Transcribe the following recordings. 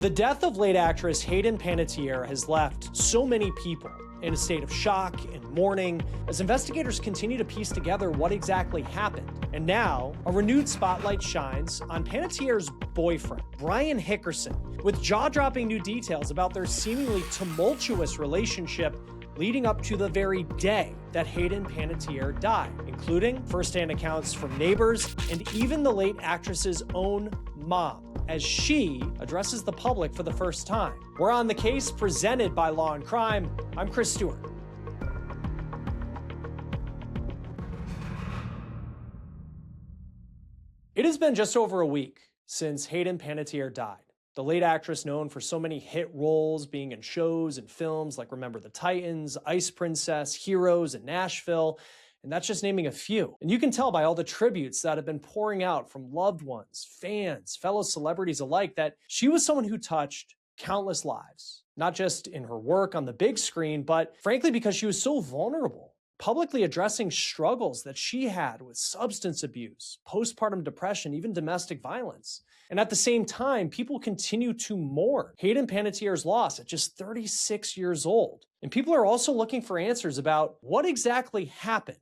The death of late actress Hayden Panettiere has left so many people in a state of shock and mourning as investigators continue to piece together what exactly happened. And now, a renewed spotlight shines on Panettiere's boyfriend, Brian Hickerson, with jaw-dropping new details about their seemingly tumultuous relationship leading up to the very day that Hayden Panettiere died, including firsthand accounts from neighbors and even the late actress's own mom, as she addresses the public for the first time. We're on the case presented by Law&Crime. I'm Chris Stewart. It has been just over a week since Hayden Panettiere died. The late actress, known for so many hit roles, being in shows and films like Remember the Titans, Ice Princess, Heroes, and Nashville, and that's just naming a few. And you can tell by all the tributes that have been pouring out from loved ones, fans, fellow celebrities alike that she was someone who touched countless lives, not just in her work on the big screen, but frankly because she was so vulnerable, publicly addressing struggles that she had with substance abuse, postpartum depression, even domestic violence. And at the same time, people continue to mourn Hayden Panettiere's loss at just 36 years old. And people are also looking for answers about what exactly happened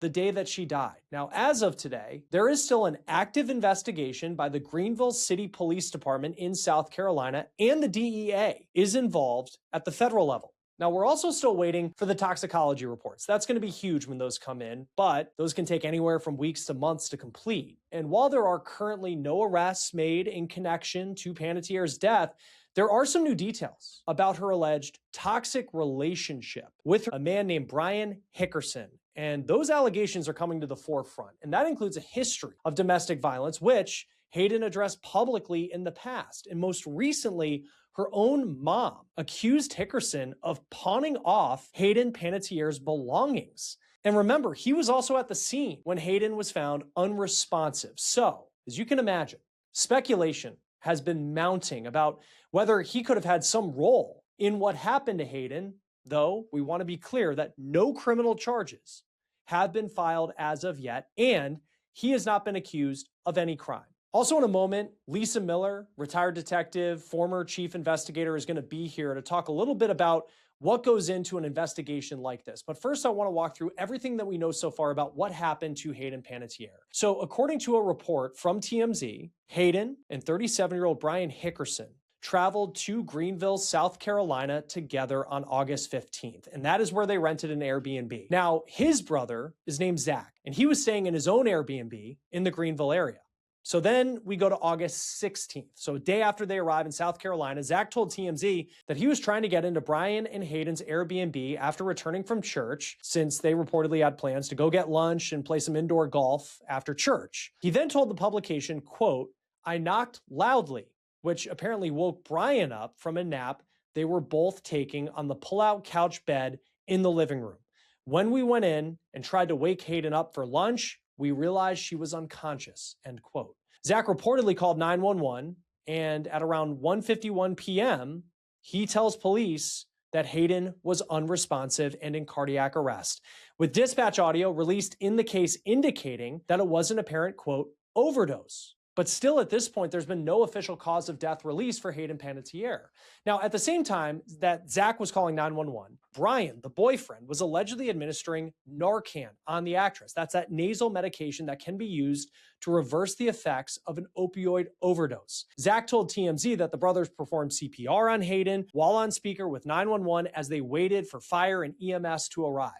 the day that she died. Now, as of today, there is still an active investigation by the Greenville City Police Department in South Carolina, and the DEA is involved at the federal level. Now, we're also still waiting for the toxicology reports. That's going to be huge when those come in, but those can take anywhere from weeks to months to complete. And while there are currently no arrests made in connection to Panettiere's death, there are some new details about her alleged toxic relationship with a man named Brian Hickerson. And those allegations are coming to the forefront. And that includes a history of domestic violence, which Hayden addressed publicly in the past. And most recently, her own mom accused Hickerson of pawning off Hayden Panettiere's belongings. And remember, he was also at the scene when Hayden was found unresponsive. So, as you can imagine, speculation has been mounting about whether he could have had some role in what happened to Hayden, though we want to be clear that no criminal charges have been filed as of yet, and he has not been accused of any crime. Also in a moment, Lisa Miller, retired detective, former chief investigator, is going to be here to talk a little bit about what goes into an investigation like this. But first, I want to walk through everything that we know so far about what happened to Hayden Panettiere. So according to a report from TMZ, Hayden and 37-year-old Brian Hickerson traveled to Greenville, South Carolina together on August 15th. And that is where they rented an Airbnb. Now, his brother is named Zach, and he was staying in his own Airbnb in the Greenville area. So then we go to August 16th. So a day after they arrive in South Carolina, Zach told TMZ that he was trying to get into Brian and Hayden's Airbnb after returning from church, since they reportedly had plans to go get lunch and play some indoor golf after church. He then told the publication, quote, "I knocked loudly," which apparently woke Brian up from a nap they were both taking on the pull-out couch bed in the living room. "When we went in and tried to wake Hayden up for lunch, we realized she was unconscious," end quote. Zach reportedly called 911, and at around 1:51 p.m., he tells police that Hayden was unresponsive and in cardiac arrest, with dispatch audio released in the case indicating that it was an apparent, quote, overdose. But still, at this point, there's been no official cause of death released for Hayden Panettiere. Now, at the same time that Zach was calling 911, Brian, the boyfriend, was allegedly administering Narcan on the actress. That's that nasal medication that can be used to reverse the effects of an opioid overdose. Zach told TMZ that the brothers performed CPR on Hayden while on speaker with 911 as they waited for fire and EMS to arrive.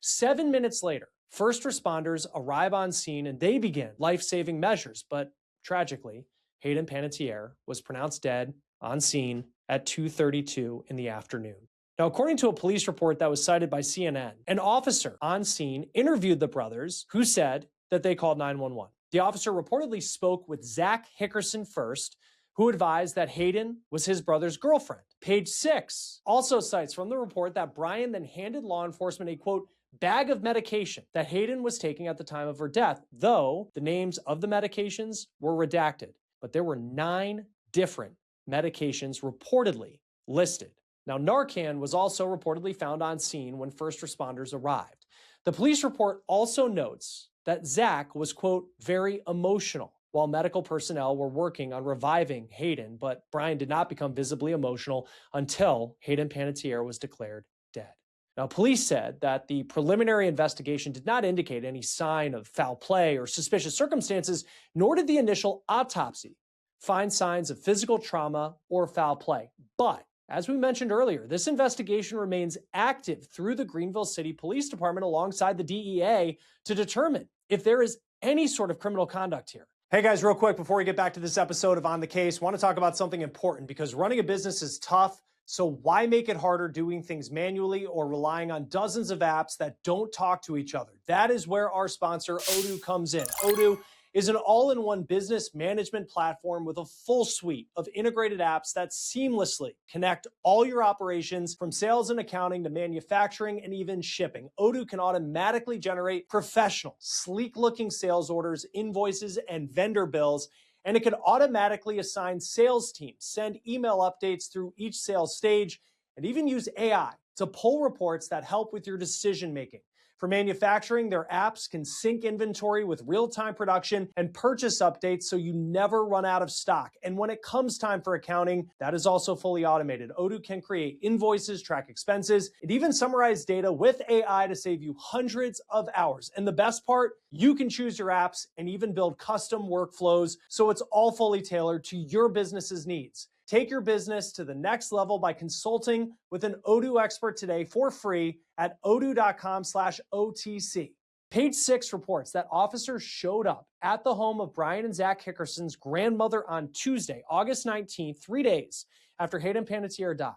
7 minutes later, first responders arrive on scene and they begin life-saving measures, but tragically, Hayden Panettiere was pronounced dead on scene at 2:32 in the afternoon. Now, according to a police report that was cited by CNN, an officer on scene interviewed the brothers, who said that they called 911. The officer reportedly spoke with Zach Hickerson first, who advised that Hayden was his brother's girlfriend. Page 6 also cites from the report that Brian then handed law enforcement a, quote, bag of medication that Hayden was taking at the time of her death, though the names of the medications were redacted. But there were 9 different medications reportedly listed. Now, Narcan was also reportedly found on scene when first responders arrived. The police report also notes that Zach was, quote, very emotional while medical personnel were working on reviving Hayden, but Brian did not become visibly emotional until Hayden Panettiere was declared dead. Now, police said that the preliminary investigation did not indicate any sign of foul play or suspicious circumstances, nor did the initial autopsy find signs of physical trauma or foul play. But as we mentioned earlier, this investigation remains active through the Greenville City Police Department alongside the DEA to determine if there is any sort of criminal conduct here. Hey guys, real quick, before we get back to this episode of On the Case, I want to talk about something important because running a business is tough. So why make it harder doing things manually or relying on dozens of apps that don't talk to each other? That is where our sponsor, Odoo, comes in. Odoo is an all-in-one business management platform with a full suite of integrated apps that seamlessly connect all your operations from sales and accounting to manufacturing and even shipping. Odoo can automatically generate professional, sleek-looking sales orders, invoices, and vendor bills, and it can automatically assign sales teams, send email updates through each sales stage, and even use AI to pull reports that help with your decision-making. For manufacturing, their apps can sync inventory with real-time production and purchase updates so you never run out of stock. And when it comes time for accounting, that is also fully automated. Odoo can create invoices, track expenses, and even summarize data with AI to save you hundreds of hours. And the best part, you can choose your apps and even build custom workflows so it's all fully tailored to your business's needs. Take your business to the next level by consulting with an Odoo expert today for free at odoo.com/OTC. Page 6 reports that officers showed up at the home of Brian and Zach Hickerson's grandmother on Tuesday, August 19th, 3 days after Hayden Panettiere died.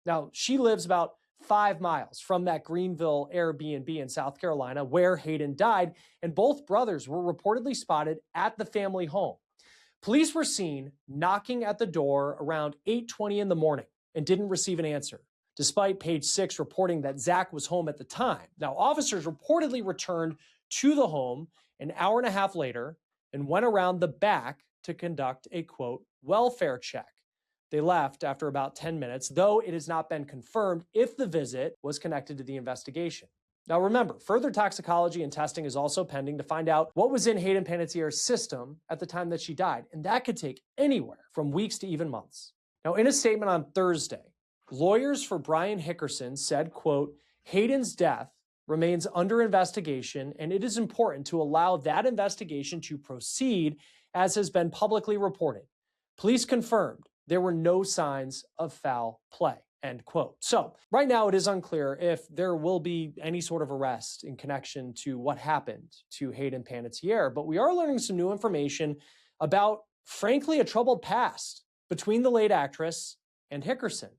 Now, she lives about 5 miles from that Greenville Airbnb in South Carolina where Hayden died, and both brothers were reportedly spotted at the family home. Police were seen knocking at the door around 8:20 in the morning and didn't receive an answer, despite Page 6 reporting that Zach was home at the time. Now, officers reportedly returned to the home an hour and a half later and went around the back to conduct a, quote, welfare check. They left after about 10 minutes, though it has not been confirmed if the visit was connected to the investigation. Now remember, further toxicology and testing is also pending to find out what was in Hayden Panettiere's system at the time that she died, and that could take anywhere from weeks to even months. Now, in a statement on Thursday, lawyers for Brian Hickerson said, quote, Hayden's death remains under investigation, and it is important to allow that investigation to proceed as has been publicly reported. Police confirmed there were no signs of foul play. End quote. So right now it is unclear if there will be any sort of arrest in connection to what happened to Hayden Panettiere, but we are learning some new information about, frankly, a troubled past between the late actress and Hickerson.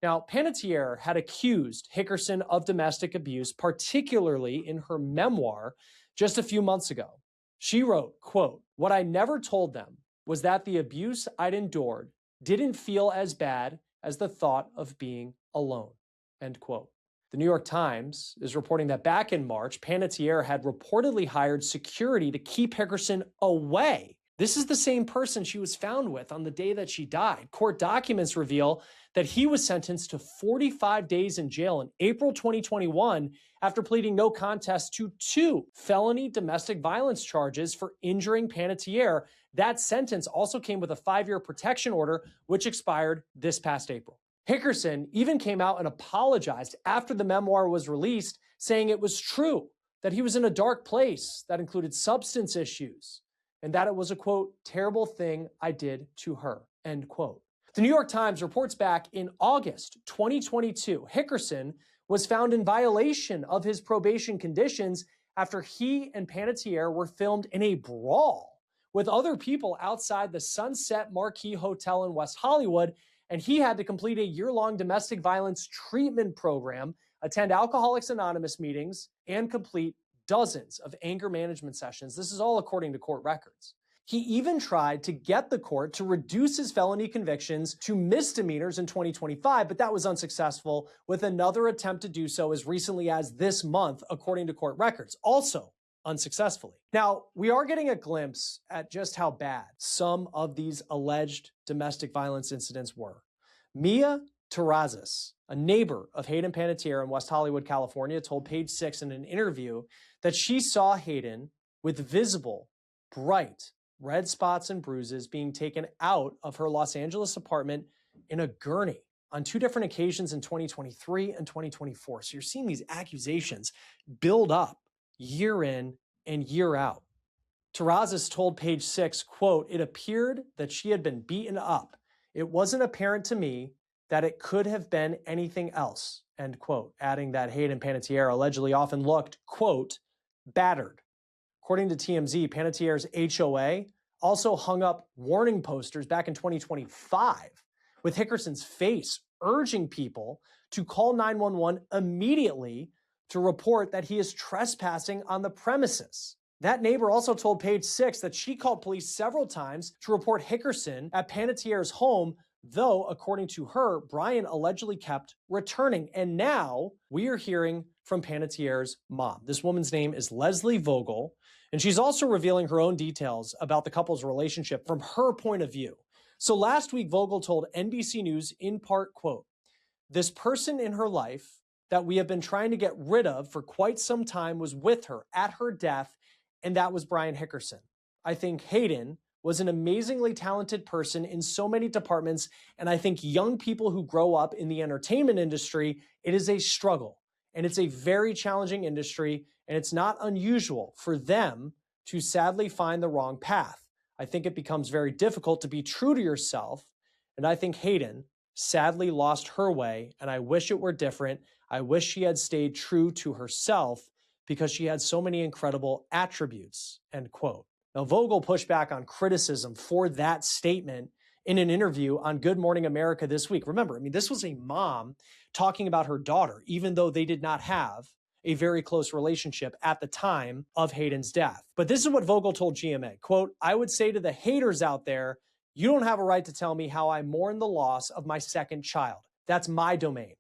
Now, Panettiere had accused Hickerson of domestic abuse, particularly in her memoir just a few months ago. She wrote, quote, what I never told them was that the abuse I'd endured didn't feel as bad as the thought of being alone, end quote. The New York Times is reporting that back in March, Panettiere had reportedly hired security to keep Hickerson away. This is the same person she was found with on the day that she died. Court documents reveal that he was sentenced to 45 days in jail in April 2021 after pleading no contest to 2 felony domestic violence charges for injuring Panettiere. That sentence also came with a 5-year protection order, which expired this past April. Hickerson even came out and apologized after the memoir was released, saying it was true that he was in a dark place that included substance issues, and that it was a, quote, terrible thing I did to her, end quote. The New York Times reports back in August 2022, Hickerson was found in violation of his probation conditions after he and Panettiere were filmed in a brawl with other people outside the Sunset Marquis Hotel in West Hollywood, and he had to complete a year-long domestic violence treatment program, attend Alcoholics Anonymous meetings, and complete dozens of anger management sessions. This is all according to court records. He even tried to get the court to reduce his felony convictions to misdemeanors in 2025, but that was unsuccessful, with another attempt to do so as recently as this month, according to court records, also unsuccessfully. Now, we are getting a glimpse at just how bad some of these alleged domestic violence incidents were. Mia Terrazas, a neighbor of Hayden Panettiere in West Hollywood, California, told Page 6 in an interview that she saw Hayden with visible, bright, red spots and bruises, being taken out of her Los Angeles apartment in a gurney on 2 different occasions in 2023 and 2024. So you're seeing these accusations build up year in and year out. Terrazas told Page Six, quote, "It appeared that she had been beaten up. It wasn't apparent to me that it could have been anything else," end quote, adding that Hayden Panettiere allegedly often looked, quote, battered. According to TMZ, Panettiere's HOA also hung up warning posters back in 2025 with Hickerson's face urging people to call 911 immediately to report that he is trespassing on the premises. That neighbor also told Page Six that she called police several times to report Hickerson at Panettiere's home, though, according to her, Brian allegedly kept returning. And now we are hearing from Panettiere's mom. This woman's name is Leslie Vogel, and she's also revealing her own details about the couple's relationship from her point of view. So last week, Vogel told NBC News in part, quote, "This person in her life that we have been trying to get rid of for quite some time was with her at her death, and that was Brian Hickerson. I think Hayden was an amazingly talented person in so many departments, and I think young people who grow up in the entertainment industry, it is a struggle, and it's a very challenging industry, and it's not unusual for them to sadly find the wrong path. I think it becomes very difficult to be true to yourself, and I think Hayden sadly lost her way, and I wish it were different. I wish she had stayed true to herself because she had so many incredible attributes," end quote. Now, Vogel pushed back on criticism for that statement in an interview on Good Morning America this week. Remember, this was a mom talking about her daughter, even though they did not have a very close relationship at the time of Hayden's death. But this is what Vogel told GMA, quote, "I would say to the haters out there, you don't have a right to tell me how I mourn the loss of my second child. That's my domain."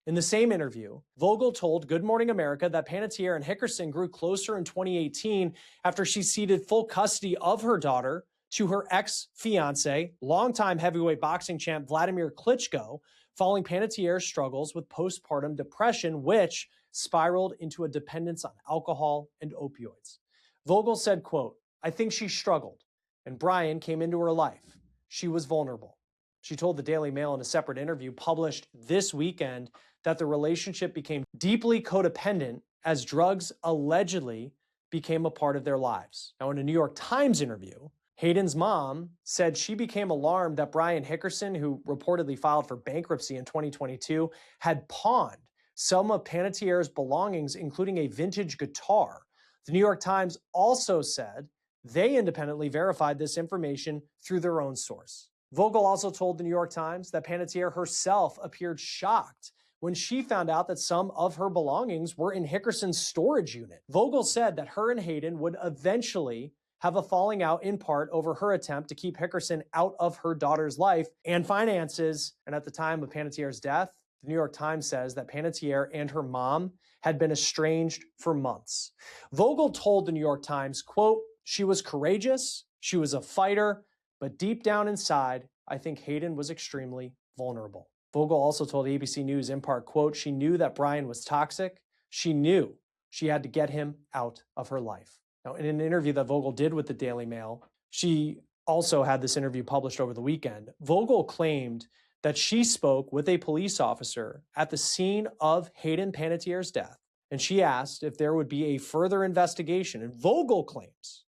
In the same interview, Vogel told Good Morning America that Panettiere and Hickerson grew closer in 2018 after she ceded full custody of her daughter to her ex-fiancé, longtime heavyweight boxing champ Vladimir Klitschko, following Panettiere's struggles with postpartum depression, which spiraled into a dependence on alcohol and opioids. Vogel said, quote, "I think she struggled, and Brian came into her life. She was vulnerable." She told the Daily Mail in a separate interview published this weekend that the relationship became deeply codependent as drugs allegedly became a part of their lives. Now, in a New York Times interview, Hayden's mom said she became alarmed that Brian Hickerson, who reportedly filed for bankruptcy in 2022, had pawned some of Panettiere's belongings, including a vintage guitar. The New York Times also said they independently verified this information through their own source. Vogel also told the New York Times that Panettiere herself appeared shocked when she found out that some of her belongings were in Hickerson's storage unit. Vogel said that her and Hayden would eventually have a falling out in part over her attempt to keep Hickerson out of her daughter's life and finances. And at the time of Panettiere's death, the New York Times says that Panettiere and her mom had been estranged for months. Vogel told the New York Times, quote, "She was courageous, she was a fighter, but deep down inside, I think Hayden was extremely vulnerable." Vogel also told ABC News in part, quote, "She knew that Brian was toxic. She knew she had to get him out of her life." Now, in an interview that Vogel did with the Daily Mail, she also had this interview published over the weekend. Vogel claimed that she spoke with a police officer at the scene of Hayden Panettiere's death, and she asked if there would be a further investigation. And Vogel claims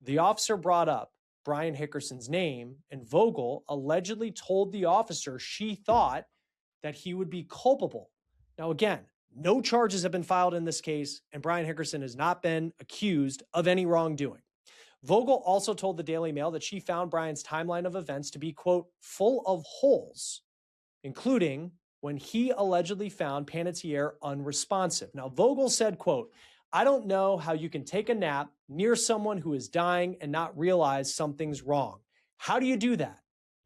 the officer brought up Brian Hickerson's name, and Vogel allegedly told the officer she thought that he would be culpable. Now, again, no charges have been filed in this case, and Brian Hickerson has not been accused of any wrongdoing. Vogel also told the Daily Mail that she found Brian's timeline of events to be, quote, "full of holes," including when he allegedly found Panettiere unresponsive. Now, Vogel said, quote, "I don't know how you can take a nap near someone who is dying and not realize something's wrong. How do you do that?"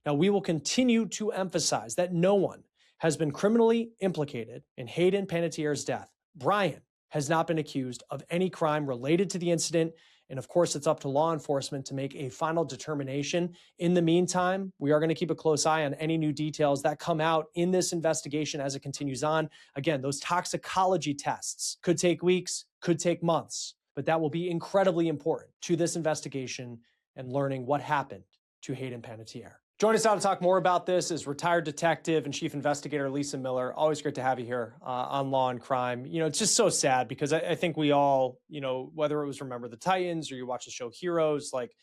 Now, we will continue to emphasize that no one has been criminally implicated in Hayden Panettiere's death. Brian has not been accused of any crime related to the incident. And of course, it's up to law enforcement to make a final determination. In the meantime, we are going to keep a close eye on any new details that come out in this investigation as it continues on. Again, those toxicology tests could take weeks, could take months, but that will be incredibly important to this investigation and learning what happened to Hayden Panettiere. Joining us now to talk more about this is retired detective and chief investigator Lisa Miller. Always great to have you here on Law and Crime. It's just so sad because I think we all, whether it was Remember the Titans or you watch the show Heroes, like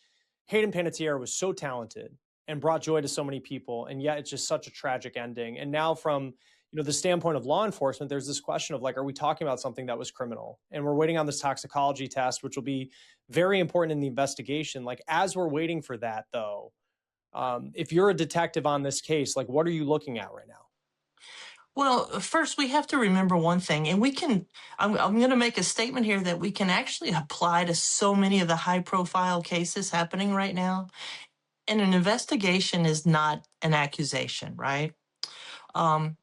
Hayden Panettiere was so talented and brought joy to so many people, and yet it's just such a tragic ending. And now from the standpoint of law enforcement, there's this question of like, are we talking about something that was criminal? And we're waiting on this toxicology test, which will be very important in the investigation. Like, as we're waiting for that, though, if you're a detective on this case, like, what are you looking at right now? Well, first we have to remember one thing, and I'm going to make a statement here that we can actually apply to so many of the high profile cases happening right now. And an investigation is not an accusation, right?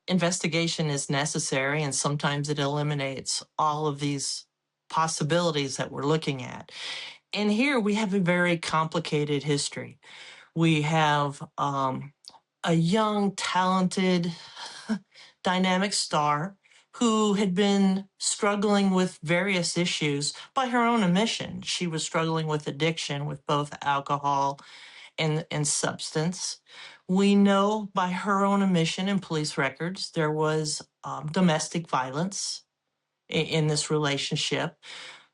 Investigation is necessary, and sometimes it eliminates all of these possibilities that we're looking at. And here we have a very complicated history. We have a young, talented, dynamic star who had been struggling with various issues by her own admission. She was struggling with addiction with both alcohol and substance. We know by her own admission in police records there was domestic violence in this relationship.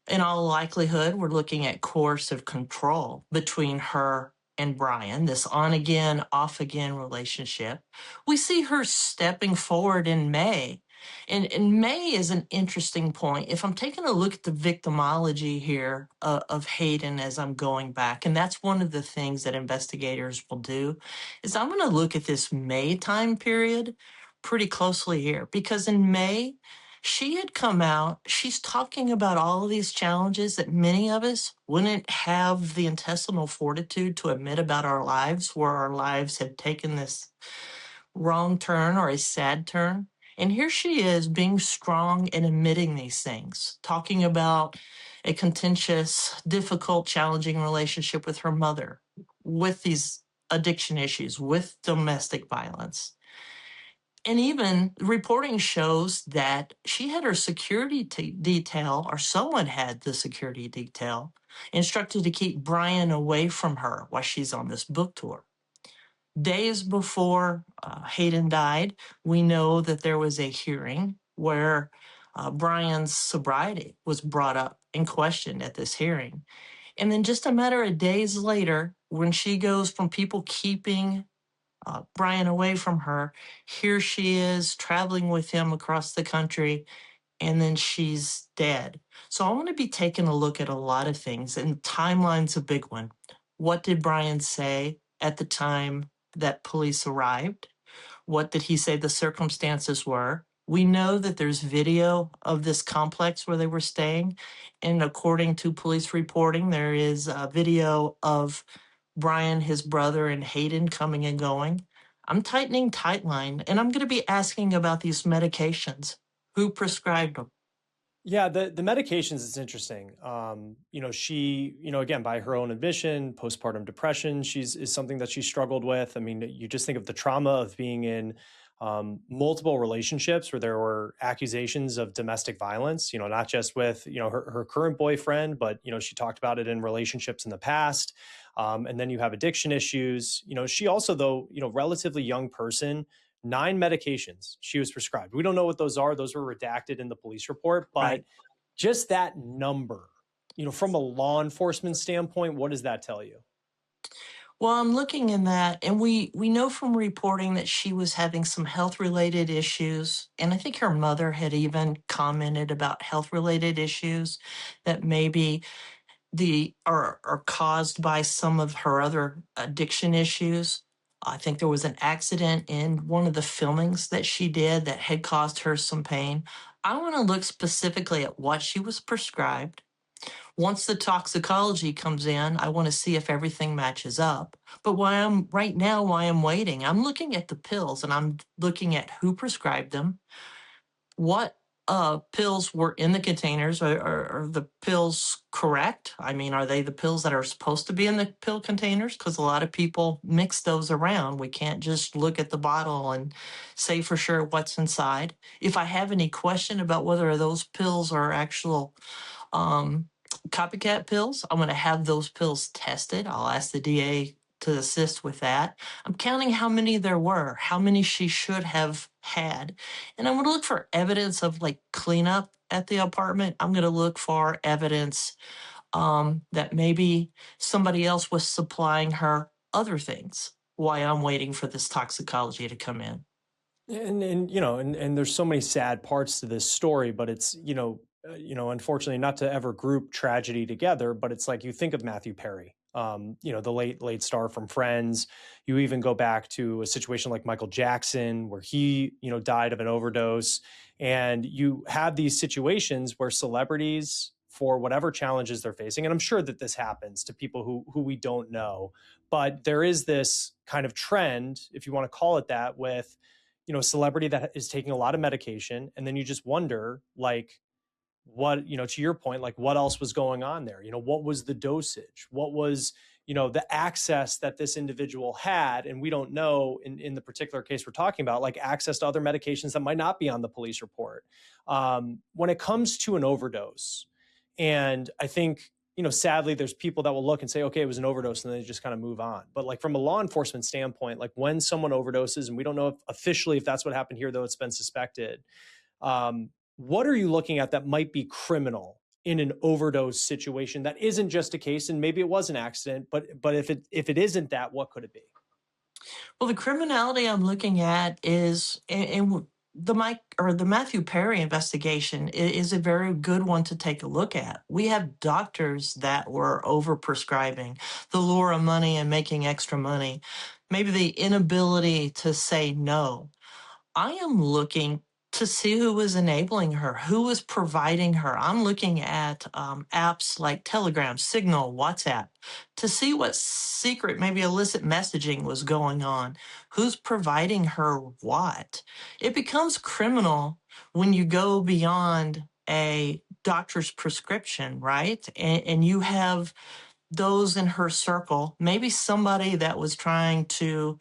In all likelihood, we're looking at coercive control between her and Brian, this on again, off again relationship. We see her stepping forward in May. And May is an interesting point. If I'm taking a look at the victimology here of Hayden as I'm going back, and that's one of the things that investigators will do, is I'm going to look at this May time period pretty closely here, because in May, she had come out, she's talking about all of these challenges that many of us wouldn't have the intestinal fortitude to admit about our lives, where our lives had taken this wrong turn or a sad turn. And here she is being strong and admitting these things, talking about a contentious, difficult, challenging relationship with her mother, with these addiction issues, with domestic violence. And even reporting shows that she had her security detail, or someone had the security detail, instructed to keep Brian away from her while she's on this book tour. Days before Hayden died, we know that there was a hearing where Brian's sobriety was brought up and questioned at this hearing. And then just a matter of days later, when she goes from people keeping Brian away from her, here she is traveling with him across the country, and then she's dead. So I want to be taking a look at a lot of things, and timeline's a big one. What did Brian say at the time that police arrived? What did he say the circumstances were? We know that there's video of this complex where they were staying, and according to police reporting, there is a video of Brian, his brother, and Hayden coming and going. I'm tightening tightline, and I'm going to be asking about these medications. Who prescribed them? Yeah, the medications is interesting. She, again, by her own admission, postpartum depression, is something that she struggled with. I mean, you just think of the trauma of being in multiple relationships where there were accusations of domestic violence, not just with, her current boyfriend, but, she talked about it in relationships in the past. And then you have addiction issues. She also, though, relatively young person, 9 medications she was prescribed. We don't know what those are. Those were redacted in the police report, but right. Just that number, from a law enforcement standpoint, what does that tell you? Well, I'm looking in that, and we know from reporting that she was having some health-related issues, and I think her mother had even commented about health-related issues that maybe are caused by some of her other addiction issues. I think there was an accident in one of the filmings that she did that had caused her some pain. I want to look specifically at what she was prescribed. Once the toxicology comes in, I want to see if everything matches up. But while I'm waiting, I'm looking at the pills, and I'm looking at who prescribed them, what pills were in the containers. Are the pills correct? I mean, are they the pills that are supposed to be in the pill containers? Because a lot of people mix those around. We can't just look at the bottle and say for sure what's inside. If I have any question about whether those pills are actual copycat pills. I'm going to have those pills tested. I'll ask the DA to assist with that. I'm counting how many there were, how many she should have had. And I'm going to look for evidence of like cleanup at the apartment. I'm going to look for evidence that maybe somebody else was supplying her other things while I'm waiting for this toxicology to come in. And you know, and there's so many sad parts to this story, but it's, unfortunately, not to ever group tragedy together, but it's like you think of Matthew Perry, the late star from Friends. You even go back to a situation like Michael Jackson, where he, died of an overdose. And you have these situations where celebrities, for whatever challenges they're facing, and I'm sure that this happens to people who we don't know, but there is this kind of trend, if you want to call it that, with celebrity that is taking a lot of medication, and then you just wonder, like, what, to your point, like, what else was going on there? What was the dosage? What was, the access that this individual had? And we don't know, in the particular case we're talking about, like, access to other medications that might not be on the police report. When it comes to an overdose, and I think, sadly, there's people that will look and say, okay, it was an overdose, and then they just kind of move on. But like, from a law enforcement standpoint, like, when someone overdoses, and we don't know if officially if that's what happened here, though it's been suspected, what are you looking at that might be criminal in an overdose situation that isn't just a case, and maybe it was an accident, but if it isn't that, what could it be? Well, the criminality I'm looking at is, the Matthew Perry investigation is a very good one to take a look at. We have doctors that were overprescribing, the lure of money and making extra money, maybe the inability to say no. I am looking to see who was enabling her, who was providing her. I'm looking at apps like Telegram, Signal, WhatsApp to see what secret, maybe illicit messaging was going on. Who's providing her what? It becomes criminal when you go beyond a doctor's prescription, right? And you have those in her circle, maybe somebody that was trying to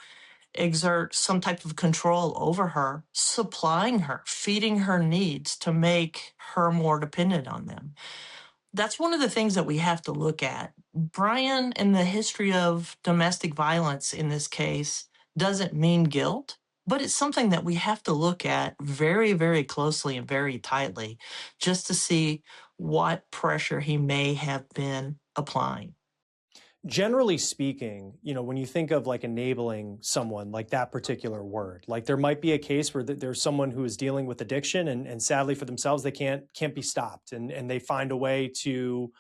exert some type of control over her, supplying her, feeding her needs to make her more dependent on them. That's one of the things that we have to look at. Brian, in the history of domestic violence in this case, doesn't mean guilt, but it's something that we have to look at very, very closely and very tightly just to see what pressure he may have been applying. Generally speaking, when you think of like enabling someone, like that particular word, like there might be a case where there's someone who is dealing with addiction, and sadly for themselves, they can't be stopped, and they find a way to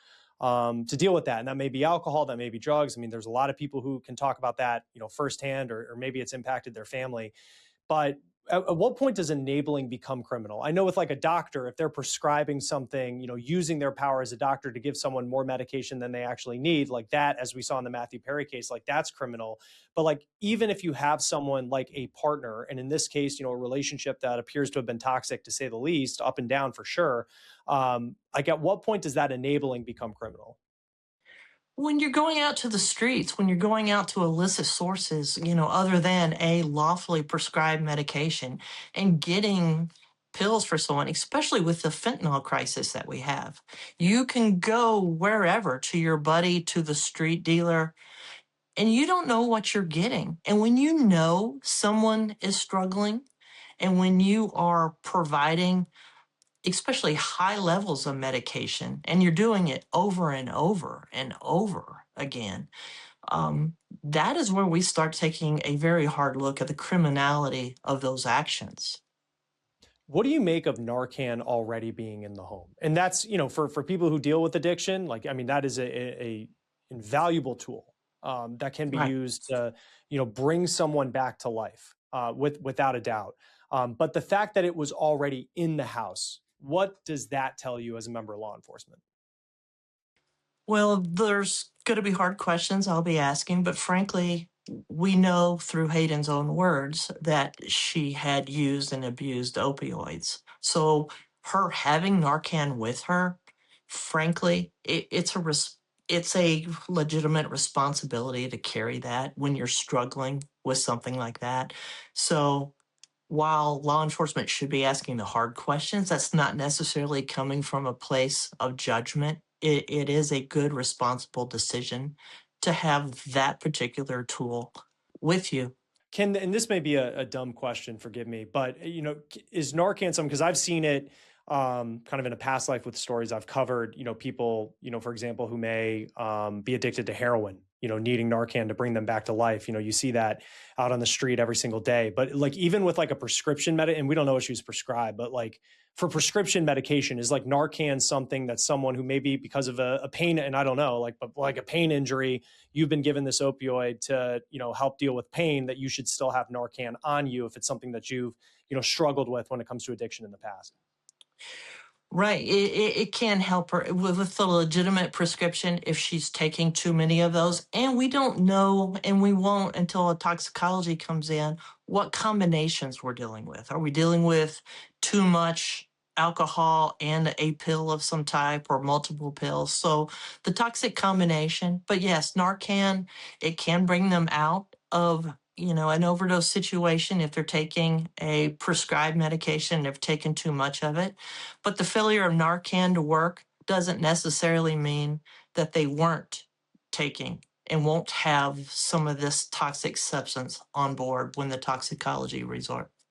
deal with that. And that may be alcohol, that may be drugs. I mean, there's a lot of people who can talk about that, firsthand, or maybe it's impacted their family. But at what point does enabling become criminal? I know with like a doctor, if they're prescribing something, using their power as a doctor to give someone more medication than they actually need, like that, as we saw in the Matthew Perry case, like that's criminal. But like, even if you have someone like a partner, and in this case, a relationship that appears to have been toxic, to say the least, up and down for sure, like at what point does that enabling become criminal? When you're going out to the streets, when you're going out to illicit sources, other than a lawfully prescribed medication, and getting pills for someone, especially with the fentanyl crisis that we have, you can go wherever, to your buddy, to the street dealer, and you don't know what you're getting. And when you know someone is struggling, and when you are providing especially high levels of medication, and you're doing it over and over and over again, um, that is where we start taking a very hard look at the criminality of those actions. What do you make of Narcan already being in the home? And that's, for people who deal with addiction, like, I mean, that is a invaluable tool, that can be Right. used to, bring someone back to life, without a doubt. But the fact that it was already in the house, what does that tell you as a member of law enforcement? Well, there's going to be hard questions I'll be asking, but frankly, we know through Hayden's own words that she had used and abused opioids. So her having Narcan with her, frankly, it's a legitimate responsibility to carry that when you're struggling with something like that. So while law enforcement should be asking the hard questions, that's not necessarily coming from a place of judgment it is a good, responsible decision to have that particular tool with you. And this may be a dumb question, forgive me, but is Narcan something, because I've seen it kind of in a past life with stories I've covered, people, for example, who may be addicted to heroin, needing Narcan to bring them back to life. You see that out on the street every single day. But like, even with like a prescription and we don't know what she was prescribed, but like for prescription medication, is like Narcan something that someone who maybe because of a pain, and I don't know, but like a pain injury, you've been given this opioid to, help deal with pain, that you should still have Narcan on you if it's something that you've, struggled with when it comes to addiction in the past? Right. It can help her with a legitimate prescription if she's taking too many of those. And we don't know, and we won't until a toxicology comes in, what combinations we're dealing with. Are we dealing with too much alcohol and a pill of some type, or multiple pills? So the toxic combination, but yes, Narcan, it can bring them out of an overdose situation if they're taking a prescribed medication, they've taken too much of it. But the failure of Narcan to work doesn't necessarily mean that they weren't taking and won't have some of this toxic substance on board when the toxicology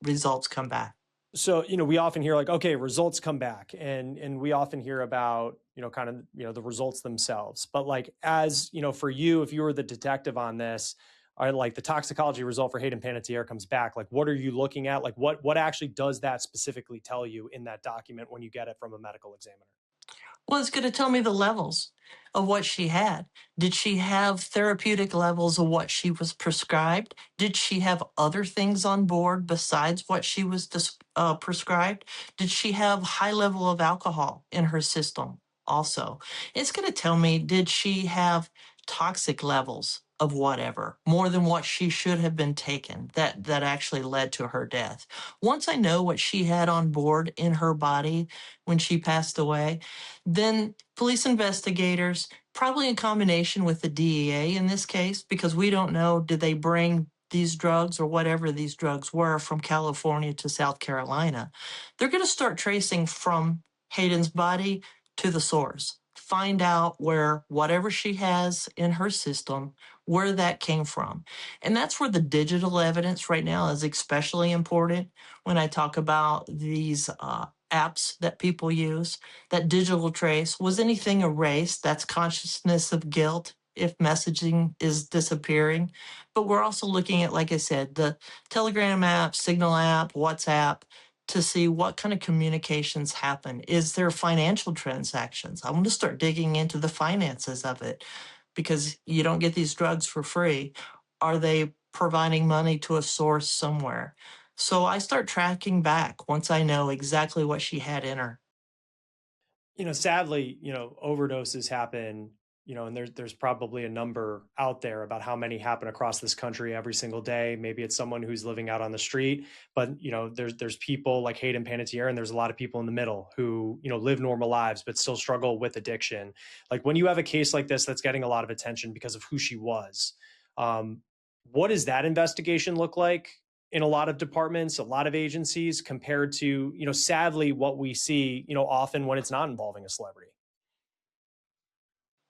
results come back. So, we often hear like, okay, results come back, and we often hear about, kind of, the results themselves. But like, as, for you, if you were the detective on this, like the toxicology result for Hayden Panettiere comes back, like, what are you looking at? Like, what actually does that specifically tell you in that document when you get it from a medical examiner? Well, it's going to tell me the levels of what she had. Did she have therapeutic levels of what she was prescribed? Did she have other things on board besides what she was prescribed? Did she have high level of alcohol in her system also? It's going to tell me, did she have toxic levels of whatever, more than what she should have been taken, that actually led to her death? Once I know what she had on board in her body when she passed away, then police investigators, probably in combination with the DEA in this case, because we don't know, did they bring these drugs or whatever these drugs were from California to South Carolina? They're going to start tracing from Hayden's body to the source, find out where whatever she has in her system, where that came from. And that's where the digital evidence right now is especially important when I talk about these apps that people use. That digital trace, was anything erased? That's consciousness of guilt if messaging is disappearing. But we're also looking at, like I said, the Telegram app, Signal app, WhatsApp, to see what kind of communications happen. Is there financial transactions? I want to start digging into the finances of it, because you don't get these drugs for free. Are they providing money to a source somewhere? So I start tracking back once I know exactly what she had in her. Sadly, overdoses happen, and there's probably a number out there about how many happen across this country every single day. Maybe it's someone who's living out on the street, but there's people like Hayden Panettiere, and there's a lot of people in the middle who, live normal lives but still struggle with addiction. Like, when you have a case like this that's getting a lot of attention because of who she was, what does that investigation look like in a lot of departments, a lot of agencies, compared to, sadly, what we see, often when it's not involving a celebrity?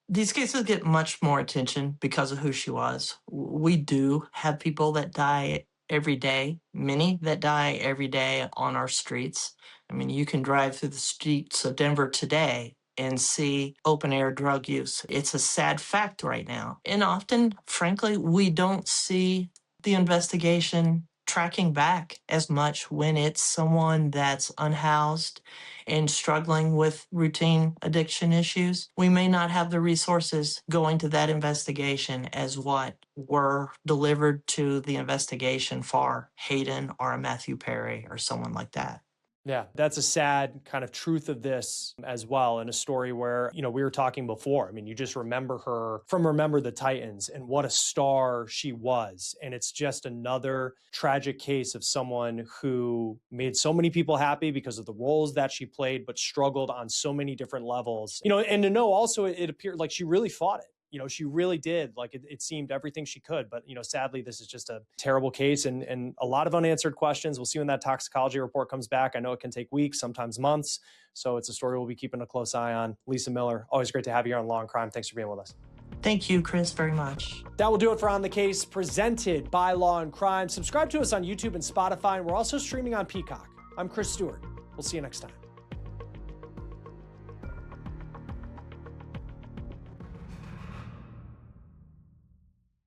These cases get much more attention because of who she was. We do have people that die every day, many that die every day on our streets. I mean, you can drive through the streets of Denver today and see open air drug use. It's a sad fact right now. And often, frankly, we don't see the investigation tracking back as much when it's someone that's unhoused and struggling with routine addiction issues. We may not have the resources going to that investigation as what were delivered to the investigation for Hayden or a Matthew Perry or someone like that. Yeah, that's a sad kind of truth of this as well. In a story where, we were talking before. I mean, you just remember her from Remember the Titans and what a star she was. And it's just another tragic case of someone who made so many people happy because of the roles that she played, but struggled on so many different levels. And to know also, it appeared like she really fought it. she really did, like it seemed everything she could, but sadly this is just a terrible case and a lot of unanswered questions. We'll see when that toxicology report comes back. I know it can take weeks, sometimes months. So it's a story we'll be keeping a close eye on. Lisa Miller, always great to have you here on Law and Crime. Thanks for being with us. Thank you, Chris, very much. That will do it for On the Case, presented by Law and Crime. Subscribe to us on YouTube and Spotify, and we're also streaming on Peacock. I'm Chris Stewart. We'll see you next time.